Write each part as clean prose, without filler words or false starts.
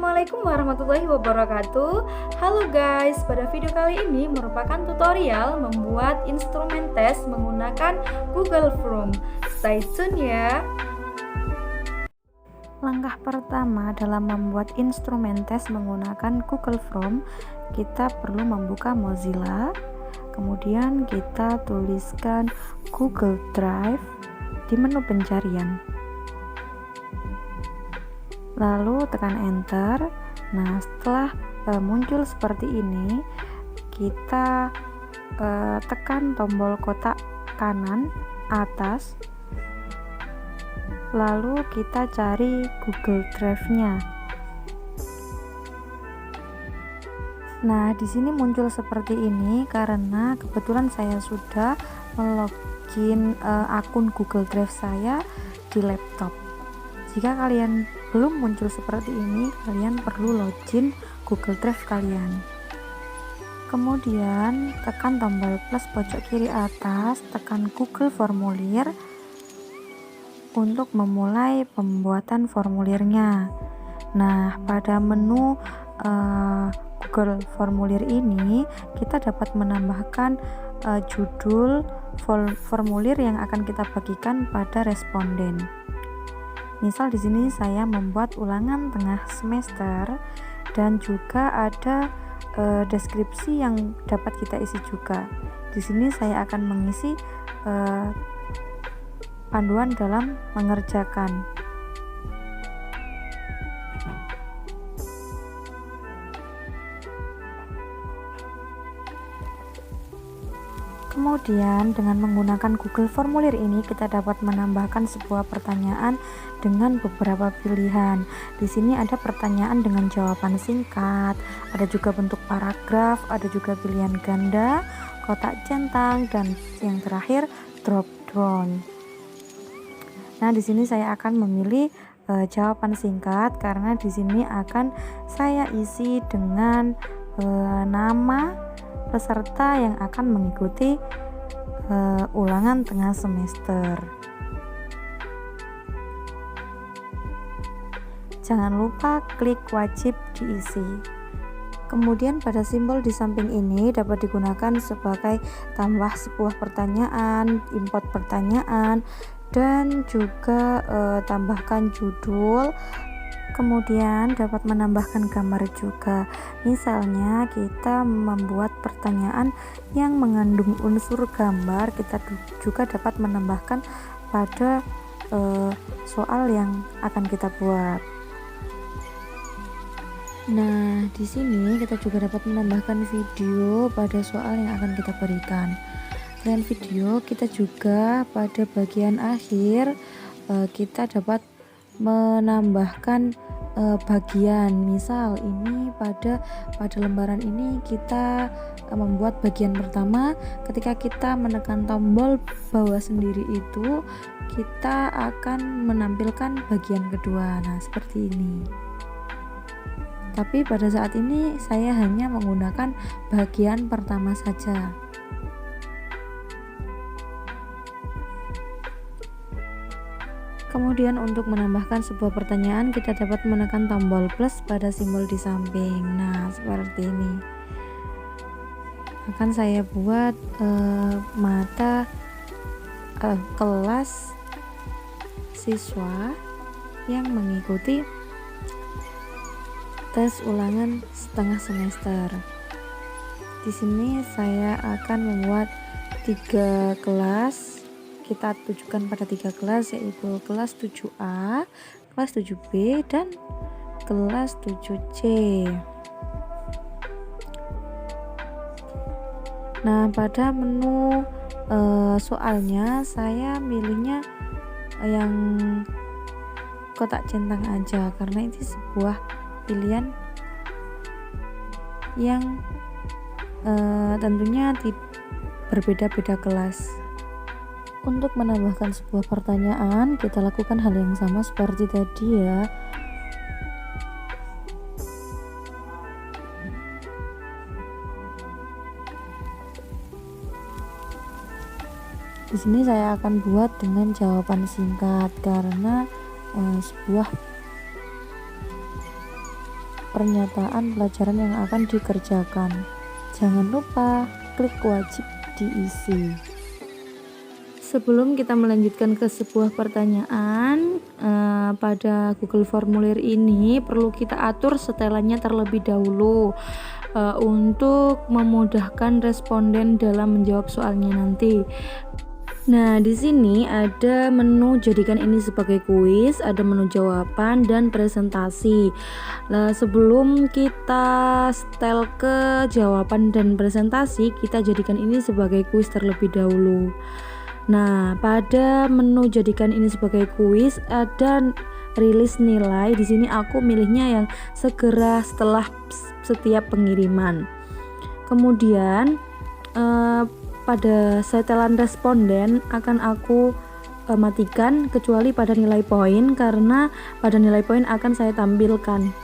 Assalamualaikum warahmatullahi wabarakatuh. Halo guys, pada video kali ini merupakan tutorial membuat instrumen tes menggunakan Google Form. Stay tune ya. Langkah pertama dalam membuat instrumen tes menggunakan Google Form, kita perlu membuka Mozilla. Kemudian kita tuliskan Google Drive di menu pencarian. Lalu tekan enter. Nah, setelah muncul seperti ini, kita tekan tombol kotak kanan atas, lalu kita cari Google Drive-nya. Nah, di sini muncul seperti ini karena kebetulan saya sudah melogin akun Google Drive saya di laptop. Jika kalian belum muncul seperti ini, kalian perlu login Google Drive kalian. Kemudian tekan tombol plus pojok kiri atas, tekan Google Formulir untuk memulai pembuatan formulirnya. Nah, pada menu Google Formulir ini kita dapat menambahkan judul formulir yang akan kita bagikan pada responden. Misal di sini saya membuat ulangan tengah semester dan juga ada deskripsi yang dapat kita isi juga. Di sini saya akan mengisi panduan dalam mengerjakan. Kemudian dengan menggunakan Google Formulir ini kita dapat menambahkan sebuah pertanyaan dengan beberapa pilihan. Di sini ada pertanyaan dengan jawaban singkat, ada juga bentuk paragraf, ada juga pilihan ganda, kotak centang, dan yang terakhir drop down. Nah, di sini saya akan memilih jawaban singkat karena di sini akan saya isi dengan nama peserta yang akan mengikuti ulangan tengah semester. Jangan lupa klik wajib diisi. Kemudian pada simbol di samping ini dapat digunakan sebagai tambah sebuah pertanyaan, import pertanyaan, dan juga tambahkan judul. Kemudian dapat menambahkan gambar juga. Misalnya kita membuat pertanyaan yang mengandung unsur gambar, kita juga dapat menambahkan pada soal yang akan kita buat. Nah, di sini kita juga dapat menambahkan video pada soal yang akan kita berikan. Selain video, kita juga pada bagian akhir kita dapat menambahkan bagian. Misal ini pada lembaran ini kita membuat bagian pertama. Ketika kita menekan tombol bawah sendiri itu, kita akan menampilkan bagian kedua. Nah, seperti ini. Tapi pada saat ini saya hanya menggunakan bagian pertama saja. Kemudian untuk menambahkan sebuah pertanyaan kita dapat menekan tombol plus pada simbol di samping. Nah, seperti ini. Akan saya buat mata kelas siswa yang mengikuti tes ulangan setengah semester. Di sini saya akan membuat 3 kelas. Kita tujukan pada 3 kelas, yaitu kelas 7A, kelas 7B, dan kelas 7C. Nah, pada menu soalnya saya milihnya yang kotak centang aja karena ini sebuah pilihan yang tentunya berbeda-beda kelas. Untuk menambahkan sebuah pertanyaan, kita lakukan hal yang sama seperti tadi ya. Di sini saya akan buat dengan jawaban singkat karena sebuah pernyataan pelajaran yang akan dikerjakan. Jangan lupa klik wajib diisi. Sebelum kita melanjutkan ke sebuah pertanyaan, pada Google Formulir ini perlu kita atur setelannya terlebih dahulu untuk memudahkan responden dalam menjawab soalnya nanti. Nah, di sini ada menu jadikan ini sebagai kuis, ada menu jawaban dan presentasi. Nah, sebelum kita setel ke jawaban dan presentasi, kita jadikan ini sebagai kuis terlebih dahulu. Nah, pada menu jadikan ini sebagai kuis ada rilis nilai. Di sini aku milihnya yang segera setelah setiap pengiriman. Kemudian pada setelan responden akan aku matikan kecuali pada nilai poin, karena pada nilai poin akan saya tampilkan.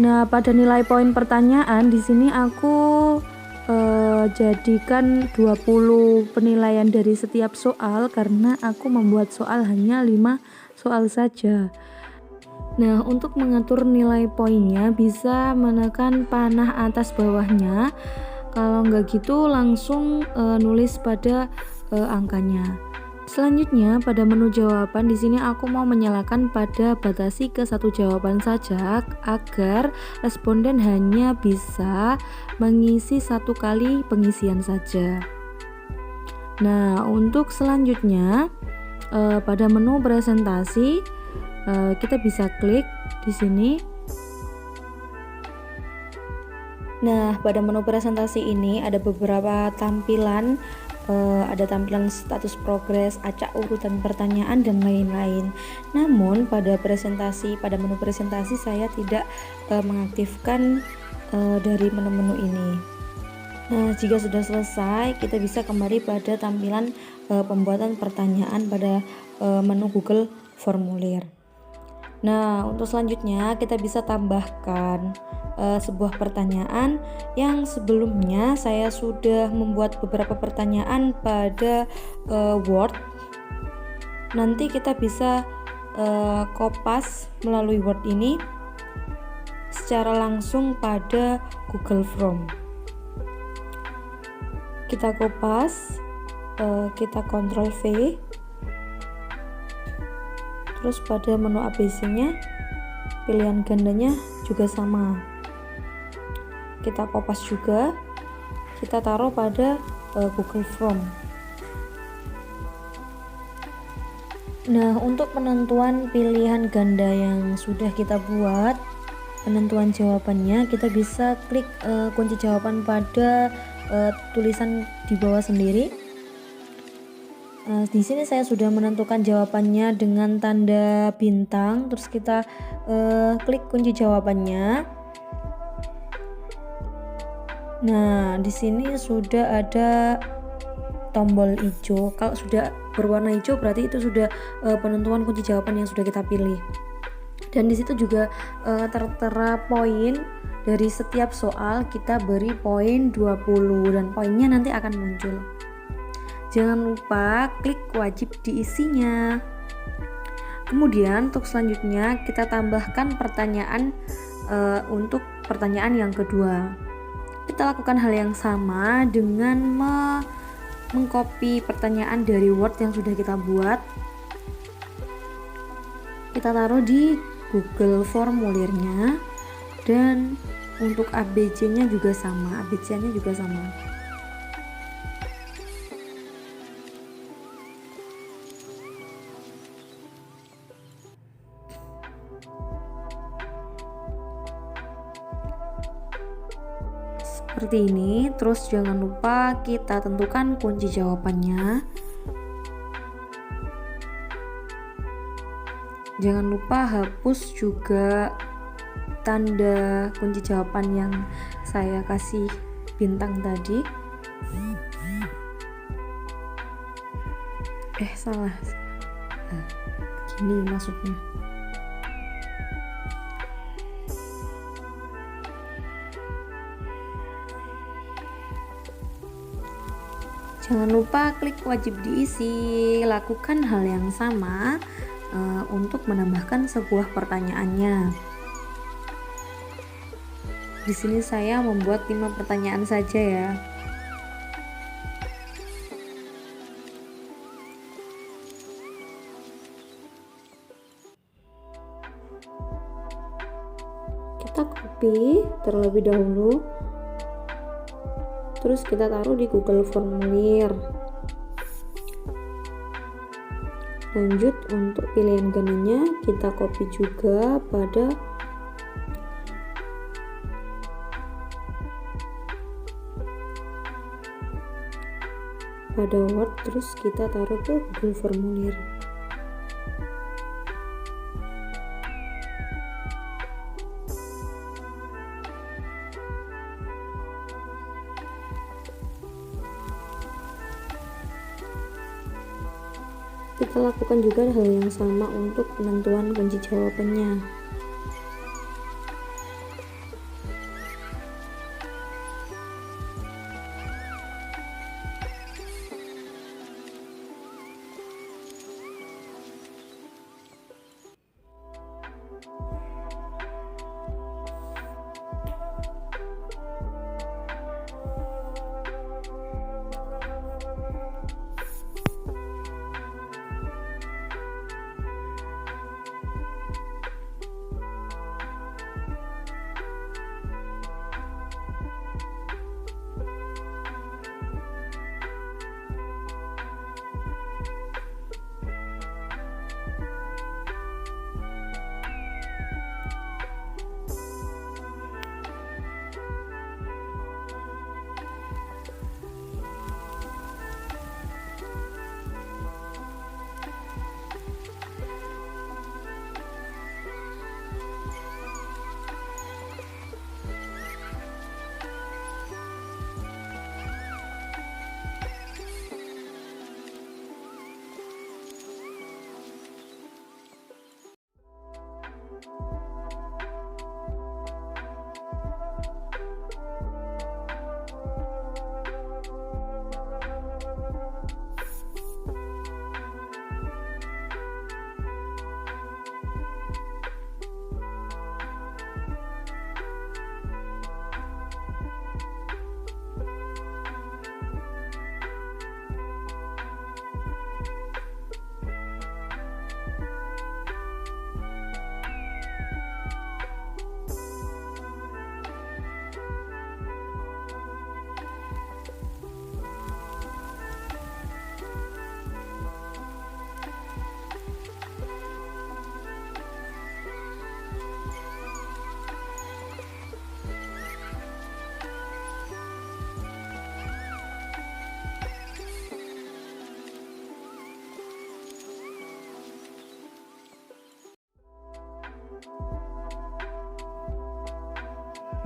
Nah, pada nilai poin pertanyaan di sini aku jadikan 20 penilaian dari setiap soal karena aku membuat soal hanya 5 soal saja. Nah, untuk mengatur nilai poinnya bisa menekan panah atas bawahnya. Kalau nggak gitu langsung nulis pada angkanya. Selanjutnya pada menu jawaban di sini aku mau menyalakan pada batasi ke 1 jawaban saja agar responden hanya bisa mengisi 1 kali pengisian saja. Nah, untuk selanjutnya pada menu presentasi kita bisa klik di sini. Nah, pada menu presentasi ini ada beberapa tampilan. Ada tampilan status progres, acak urutan pertanyaan dan lain-lain. Namun pada menu presentasi saya tidak mengaktifkan dari menu-menu ini. Nah, jika sudah selesai, kita bisa kembali pada tampilan pembuatan pertanyaan pada menu Google Formulir. Nah, untuk selanjutnya kita bisa tambahkan sebuah pertanyaan yang sebelumnya saya sudah membuat beberapa pertanyaan pada Word. Nanti kita bisa kopas melalui Word ini secara langsung pada Google Form. Kita kopas, kita Ctrl V, terus pada menu ABC-nya pilihan gandanya juga sama. Kita kopas juga, kita taruh pada Google Form. Nah, untuk penentuan pilihan ganda yang sudah kita buat, penentuan jawabannya kita bisa klik kunci jawaban pada tulisan di bawah sendiri. Di sini saya sudah menentukan jawabannya dengan tanda bintang, terus kita klik kunci jawabannya. Nah, di sini sudah ada tombol hijau. Kalau sudah berwarna hijau berarti itu sudah penentuan kunci jawaban yang sudah kita pilih. Dan di situ juga tertera poin dari setiap soal, kita beri poin 20 dan poinnya nanti akan muncul. Jangan lupa klik wajib diisinya. Kemudian untuk selanjutnya kita tambahkan pertanyaan untuk pertanyaan yang kedua. Kita lakukan hal yang sama dengan mengcopy pertanyaan dari Word yang sudah kita buat. Kita taruh di Google Formulirnya, dan untuk ABC-nya juga sama. ABC-nya juga sama. Seperti ini. Terus jangan lupa kita tentukan kunci jawabannya. Jangan lupa hapus juga tanda kunci jawaban yang saya kasih bintang tadi. Salah. Nah, gini maksudnya. Jangan lupa klik wajib diisi. Lakukan hal yang sama untuk menambahkan sebuah pertanyaannya. Di sini saya membuat 5 pertanyaan saja ya. Kita copy terlebih dahulu, terus kita taruh di Google Formulir. Lanjut, untuk pilihan gananya kita copy juga pada Word, terus kita taruh ke Google Formulir. Kita lakukan juga hal yang sama untuk penentuan kunci jawabannya.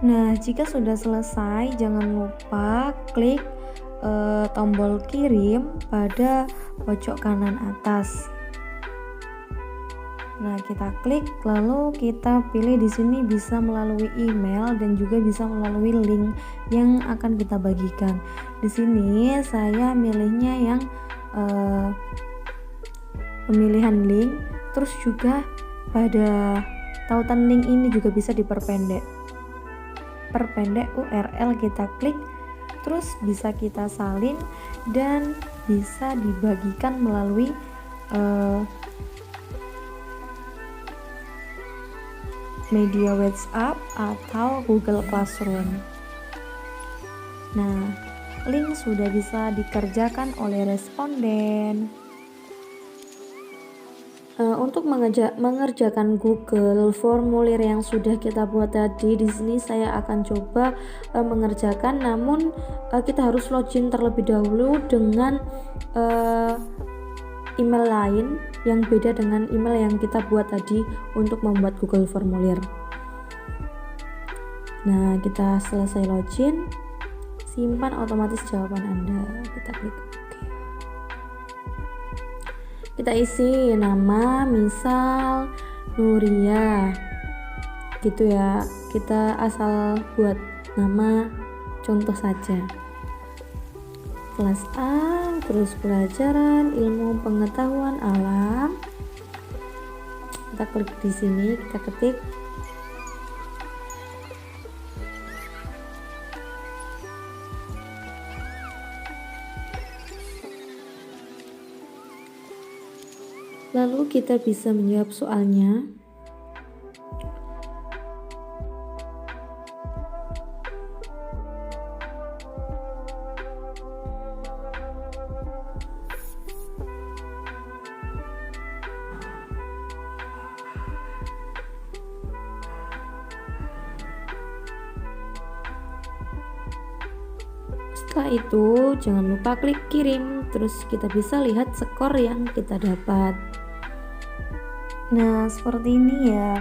Nah, jika sudah selesai, jangan lupa klik tombol kirim pada pojok kanan atas. Nah, kita klik, lalu kita pilih di sini bisa melalui email dan juga bisa melalui link yang akan kita bagikan. Di sini saya milihnya yang pemilihan link, terus juga pada tautan link ini juga bisa diperpendek. Perpendek URL kita klik, terus bisa kita salin dan bisa dibagikan melalui media WhatsApp atau Google Classroom. Nah, link sudah bisa dikerjakan oleh responden. Untuk mengerjakan Google Formulir yang sudah kita buat tadi, di sini saya akan coba mengerjakan, namun kita harus login terlebih dahulu dengan email lain yang beda dengan email yang kita buat tadi untuk membuat Google Formulir. Nah, kita selesai login, simpan otomatis jawaban Anda. Kita klik OK. Kita isi nama, misal Nuria, gitu ya. Kita asal buat nama contoh saja. Kelas A, terus pelajaran ilmu pengetahuan alam. Kita klik di sini, kita ketik lalu kita bisa menjawab soalnya. Setelah itu jangan lupa klik kirim, terus kita bisa lihat skor yang kita dapat. Nah seperti ini ya,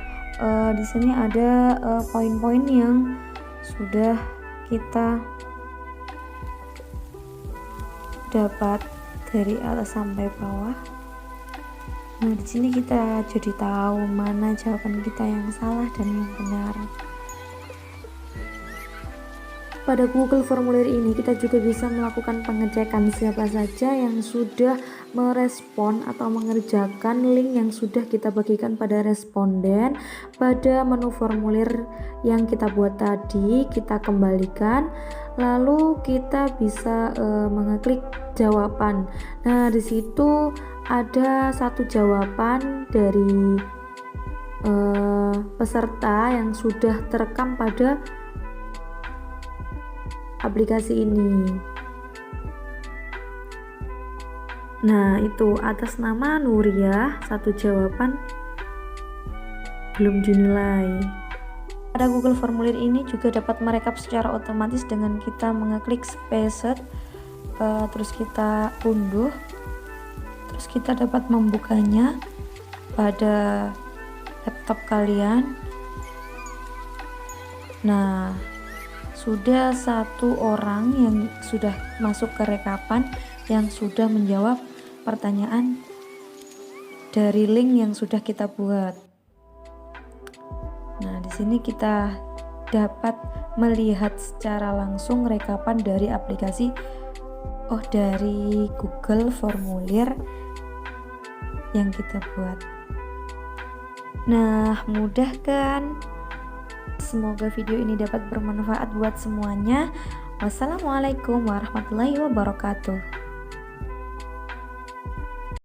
di sini ada poin-poin yang sudah kita dapat dari atas sampai bawah. Nah di sini kita jadi tahu mana jawaban kita yang salah dan yang benar. Pada Google Formulir ini kita juga bisa melakukan pengecekan siapa saja yang sudah merespon atau mengerjakan link yang sudah kita bagikan pada responden. Pada menu formulir yang kita buat tadi kita kembalikan, lalu kita bisa mengeklik jawaban. Nah di situ ada satu jawaban dari peserta yang sudah terekam pada aplikasi ini. Nah itu atas nama Nuriyah, satu jawaban belum dinilai. Pada Google Formulir ini juga dapat merekap secara otomatis dengan kita mengeklik spaced, terus kita unduh, terus kita dapat membukanya pada laptop kalian. Nah sudah satu orang yang sudah masuk ke rekapan yang sudah menjawab pertanyaan dari link yang sudah kita buat. Nah, di sini kita dapat melihat secara langsung rekapan dari aplikasi dari Google Formulir yang kita buat. Nah, mudah kan? Semoga video ini dapat bermanfaat buat semuanya. Wassalamualaikum warahmatullahi wabarakatuh.